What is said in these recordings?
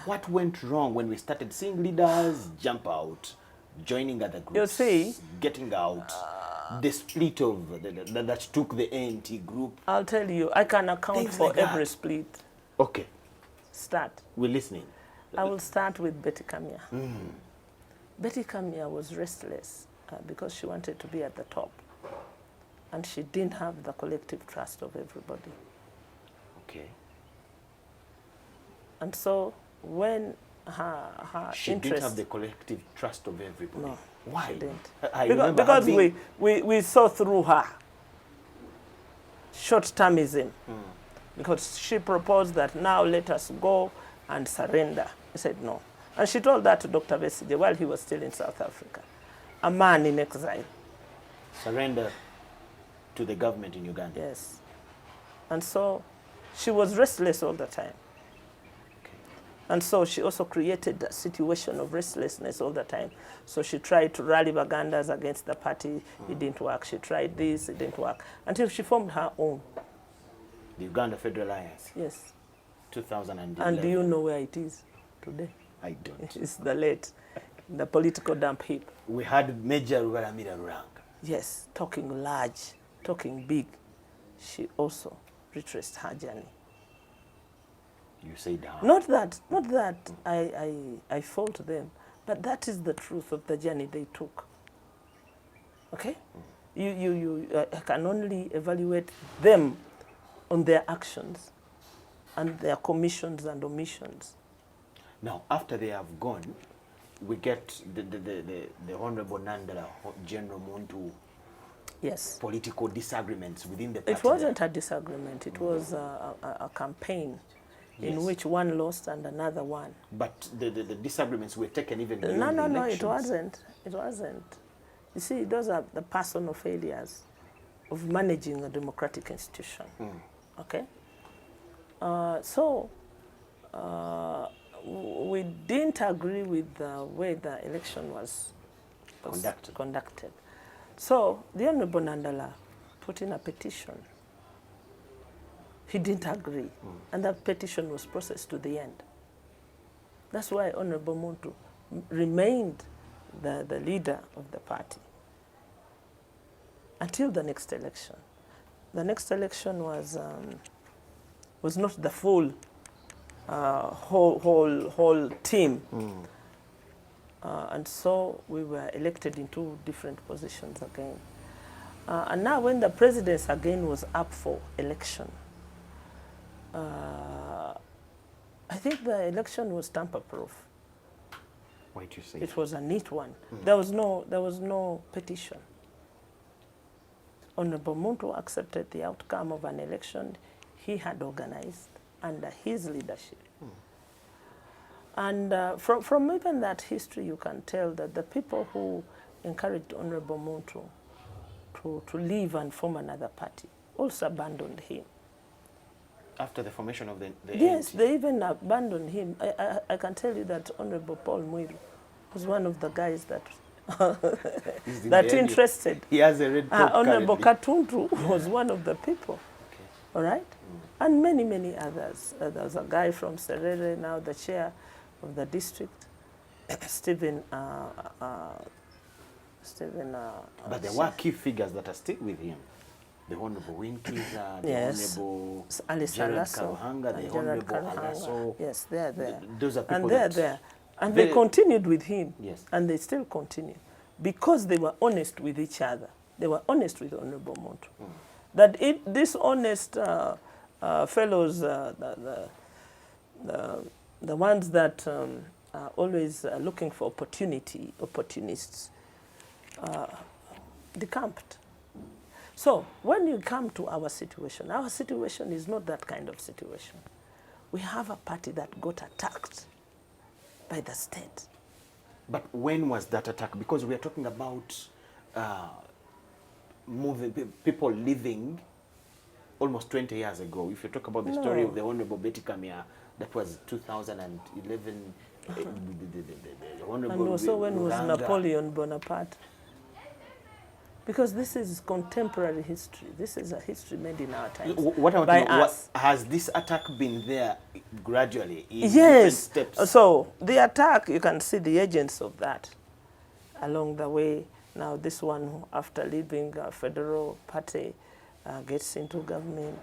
What went wrong when we started seeing leaders jump out, joining other groups, you see, getting out, the split of that took the ANT group? I'll tell you, I can account Things for like every that. split. Okay, Start. we're listening. I will start with Betty Kamya. Betty Kamya was restless because she wanted to be at the top. And she didn't have the collective trust of everybody. Okay. And so when her She interest... didn't have the collective trust of everybody. No. Why? She didn't. I remember Because having... we saw through her short-termism. Because she proposed that now let us go and surrender. He said no. And she told that to Dr. Besigye while he was still in South Africa, a man in exile. Surrender to the government in Uganda. Yes. And so she was restless all the time. Okay. And so she also created a situation of restlessness all the time. So she tried to rally Bagandas against the party. It didn't work. She tried this. It didn't work. Until she formed her own. The Uganda Federal Alliance. Yes. 2011. And do you know where it is today? I don't. It's the political dump heap. We had Major Rugaramira Ruranga. Yes, talking large, talking big. She also retraced her journey. You say down. Not that I fault them, but that is the truth of the journey they took. Okay? I can only evaluate them on their actions and their commissions and omissions. Now, after they have gone, we get the Honorable Nandala, General Muntu. Yes. Political disagreements within the party. It wasn't a disagreement. It was a campaign in which one lost and another won. But the disagreements were taken even during the No, elections. it wasn't. It wasn't. You see, those are the personal failures of managing a democratic institution. Okay? We didn't agree with the way the election was conducted. So the Honorable Nandala put in a petition. He didn't agree. And that petition was processed to the end. That's why Honorable Muntu remained the leader of the party until the next election. The next election was not the full whole team. And so we were elected in two different positions again. And now when the presidency again was up for election, I think the election was tamper-proof. Why do you say it was a neat one. There was no petition. Honorable Muntu accepted the outcome of an election he had organized under his leadership. And from even that history, you can tell that the people who encouraged Honorable Muntu to leave and form another party also abandoned him. After the formation of the Yes, ANC? they even abandoned him. I can tell you that Honorable Paul Mwiru was one of the guys that that interested. He has a red coat. Honorable Katuntu was one of the people. Okay. All right? And many, many others. There was a guy from Serere, now the chair of the district, Stephen. But there were key figures that are still with him. The Honorable Winkiza, yes. the Honorable Alice Gerald Alaso, Karuhanga, the Gerald Honorable Karuhanga. Alaso. Yes, they're there. Those are people And they're that there. And they continued with him. Yes. And they still continue. Because they were honest with each other. They were honest with Honorable Muntu. That these honest fellows, the ones that are always looking for opportunists, decamped. So when you come to our situation is not that kind of situation. We have a party that got attacked by the state. But when was that attack? Because we are talking about people living almost 20 years ago. If you talk about the story of the Honorable Betty Kamya, that was 2011. The Honorable And also when was Ruranga. Napoleon Bonaparte? Because this is contemporary history. This is a history made in our times. What I want by to know, us. has this attack been there gradually in different Yes. steps? So the attack, you can see the agents of that along the way. Now this one, after leaving a federal party, gets into government,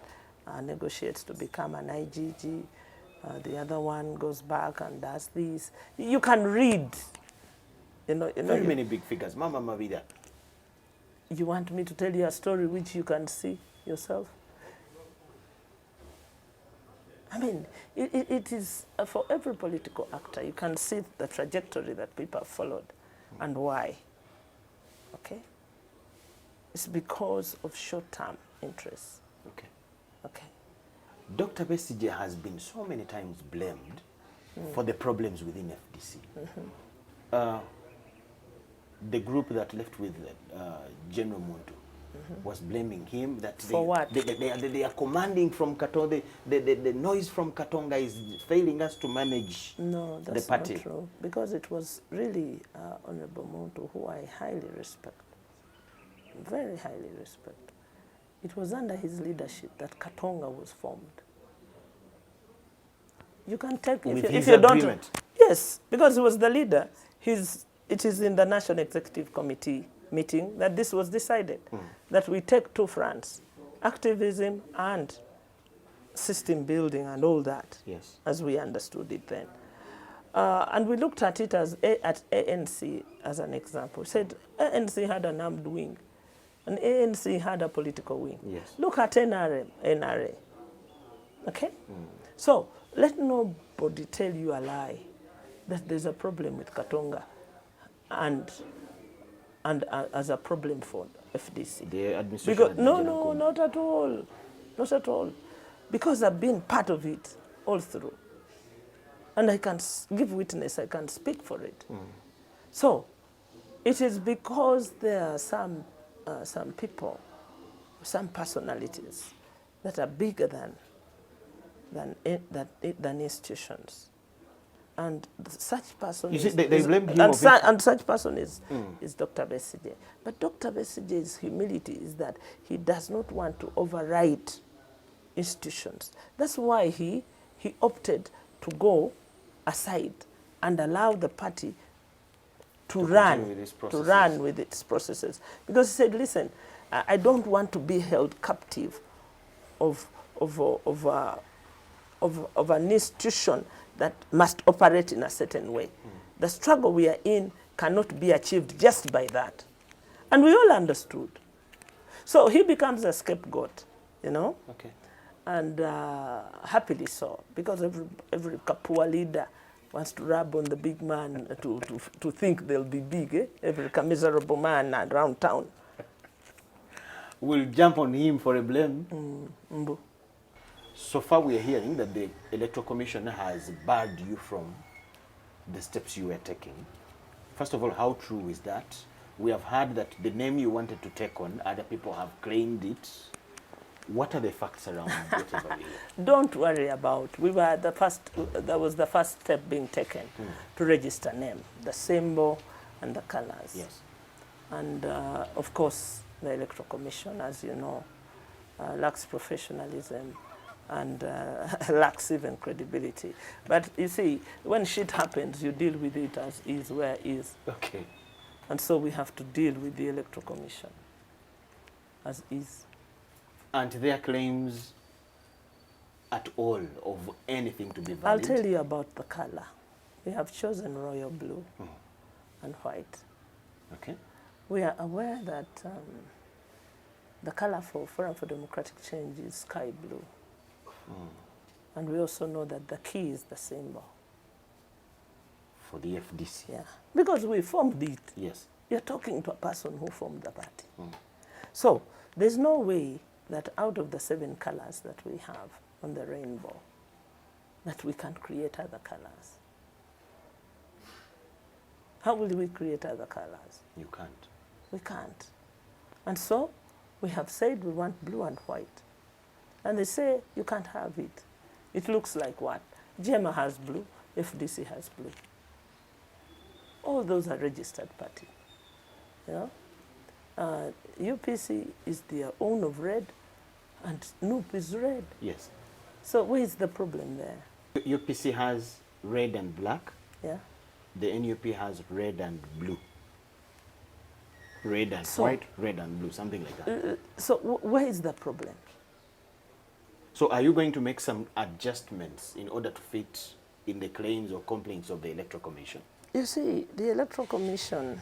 negotiates to become an IGG. The other one goes back and does this. You can read. Very many big figures. Mama Mavida. You want me to tell you a story which you can see yourself? I mean, it is for every political actor. You can see the trajectory that people have followed and why. Okay? It's because of short-term interests. Okay. Okay. Dr. Besigye has been so many times blamed for the problems within FDC. The group that left with General Muntu was blaming him that for what? They are commanding from Katonga. The noise from Katonga is failing us to manage the party. Not true. Because it was really Honorable Muntu, who I highly respect, very highly respect. It was under his leadership that Katonga was formed. You can take if you don't. Yes, because he was the leader. It is in the National Executive Committee meeting that this was decided, that we take two fronts, activism and system building and all that, yes, as we understood it then. And we looked at it as at ANC as an example. We said ANC had an armed wing, and ANC had a political wing. Yes. Look at NRA. Okay? So let nobody tell you a lie that there's a problem with Katonga and as a problem for FDC. The administration. No, not at all. Not at all. Because I've been part of it all through. And I can give witness, I can speak for it. So it is because there are some people, some personalities that are bigger than institutions. And such person such person is Dr. Besigye. But Dr. Besigye's humility is that he does not want to override institutions. That's why he opted to go aside and allow the party to run with its processes. Because he said, listen, I don't want to be held captive of an institution that must operate in a certain way. The struggle we are in cannot be achieved just by that. And we all understood. So he becomes a scapegoat, Okay. And happily so, because every Kapua leader wants to rub on the big man to think they'll be big, eh? Every commiserable man around town. We'll jump on him for a blame. So far we are hearing that the Electoral Commission has barred you from the steps you were taking. First of all, how true is that? We have heard that the name you wanted to take on, other people have claimed it. What are the facts around whatever we hear? Don't worry about. We were the first. That was the first step being taken to register name, the symbol, and the colors. Yes. And of course, the Electoral Commission, as you know, lacks professionalism and lacks even credibility. But you see, when shit happens, you deal with it as is where is. Okay. And so we have to deal with the Electoral Commission as is. And their claims at all of anything to be valid? I'll tell you about the color. We have chosen royal blue and white. Okay. We are aware that the color for Forum for Democratic Change is sky blue. And we also know that the key is the symbol. For the FDC? Yeah. Because we formed it. Yes. You're talking to a person who formed the party. So there's no way that out of the 7 colors that we have on the rainbow, that we can create other colors. How will we create other colors? You can't. We can't. And so we have said we want blue and white. And they say you can't have it. It looks like what? GEMA has blue, FDC has blue. All those are registered party. UPC is their own of red, and NUP is red. Yes. So where is the problem there? UPC has red and black. Yeah. The NUP has red and blue. Red and So, white, red and blue, something like that. So where is the problem? So are you going to make some adjustments in order to fit in the claims or complaints of the Electoral Commission? You see, the Electoral Commission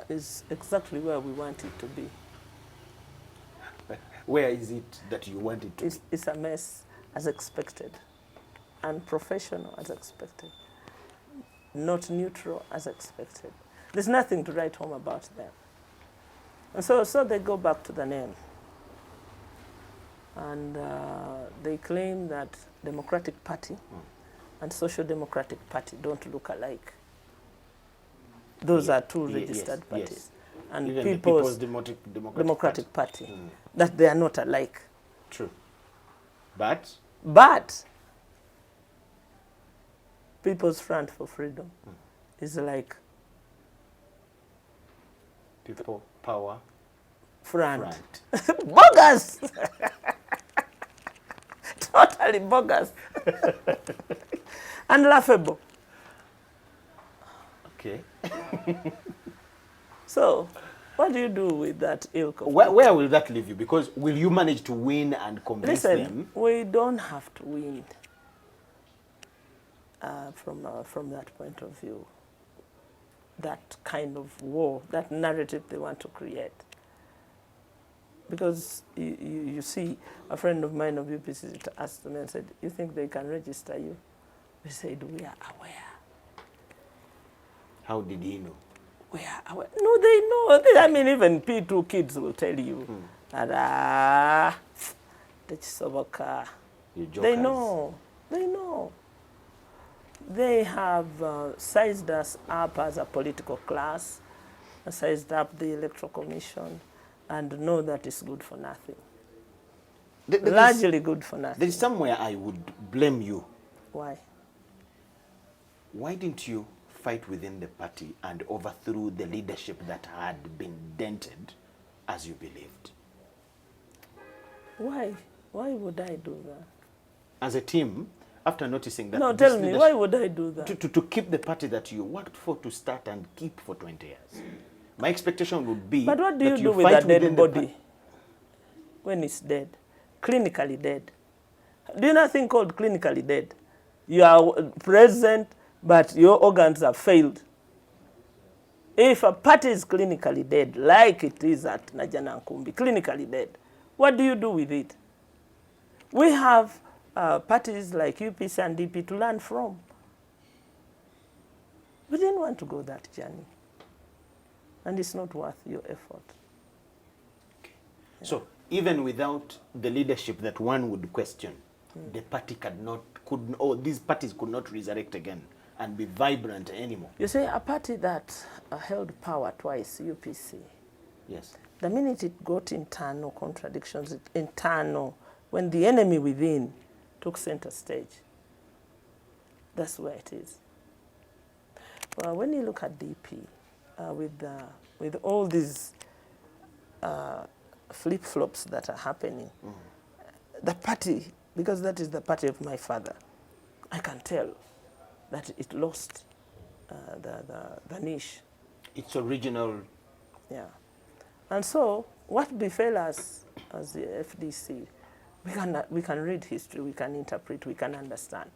is exactly where we want it to be. Where is it that you want it to be? It's a mess, as expected, unprofessional, as expected, not neutral, as expected. There's nothing to write home about them. And so they go back to the name. And they claim that Democratic Party and Social Democratic Party don't look alike. Those are two registered parties. Yes. And Even People's the Democratic Party, that they are not alike. True. But People's Front for Freedom is like People Power Front. Bogus! Totally bogus. And laughable. Okay. So, what do you do with that ilk of Where will that leave you? Because will you manage to win and convince them? We don't have to win from that point of view. That kind of war, that narrative they want to create. Because you see, a friend of mine of UPC asked me and said, you think they can register you? We said, we are aware. How did he know? We are aware. No, they know. I mean, even P2 kids will tell you that, they know. They know. They have sized us up as a political class, sized up the Electoral Commission, and know that it's good for nothing. Largely good for nothing. There is somewhere I would blame you. Why? Why didn't you fight within the party and overthrew the leadership that had been dented as you believed? Why? Why would I do that? As a team, after noticing that... No, tell me, why would I do that? To keep the party that you worked for to start and keep for 20 years. My expectation would be... But what do you do with a dead body when it's dead? Clinically dead. Do you know a thing called clinically dead? You are present, but your organs have failed. If a party is clinically dead, like it is at Najana Nkumbi, clinically dead, what do you do with it? We have parties like UPC and DP to learn from. We didn't want to go that journey. And it's not worth your effort. Okay. Yeah. So even without the leadership that one would question, the party these parties could not resurrect again and be vibrant anymore. You see, a party that held power twice, UPC. Yes. The minute it got internal contradictions, when the enemy within took center stage, that's where it is. Well, when you look at DP, with all these flip-flops that are happening, the party, because that is the party of my father, I can tell that it lost the niche. Its original... Yeah. And so what befell us as the FDC, we can read history, we can interpret, we can understand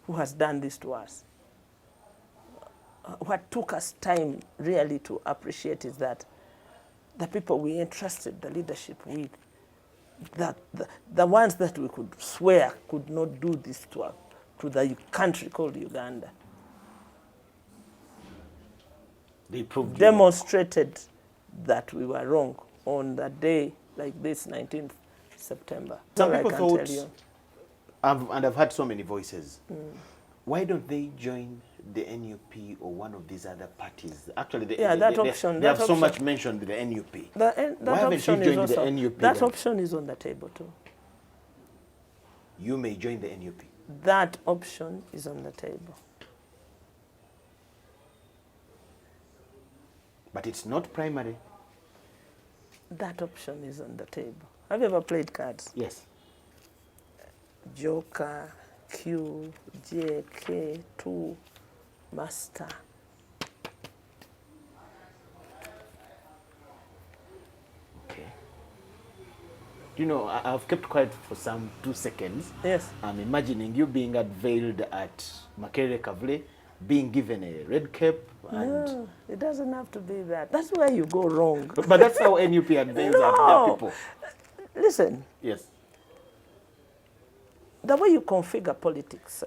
who has done this to us. What took us time really to appreciate is that the people we entrusted the leadership with, that the ones that we could swear could not do this to the country called Uganda, they proved demonstrated that we were wrong on that day like this, 19th September. Some people thought, and I've heard so many voices, why don't they join the NUP or one of these other parties? Actually, they have so much mentioned the NUP. Why haven't you joined the NUP? That option is on the table too. You may join the NUP. That option is on the table. But it's not primary. that option is on the table. Have you ever played cards? Yes. Joker, Q, J, K, 2, Master. Okay. You know, I've kept quiet for some 2 seconds. Yes. I'm imagining you being unveiled at Makere Kavule, being given a red cape. And No, it doesn't have to be that. That's where you go wrong. but that's how NUP unveils their people. Listen, Yes. the way you configure politics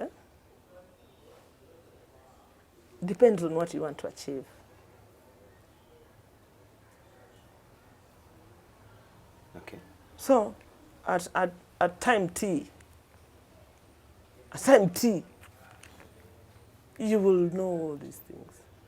depends on what you want to achieve. Okay. So, at time T, you will know all these things.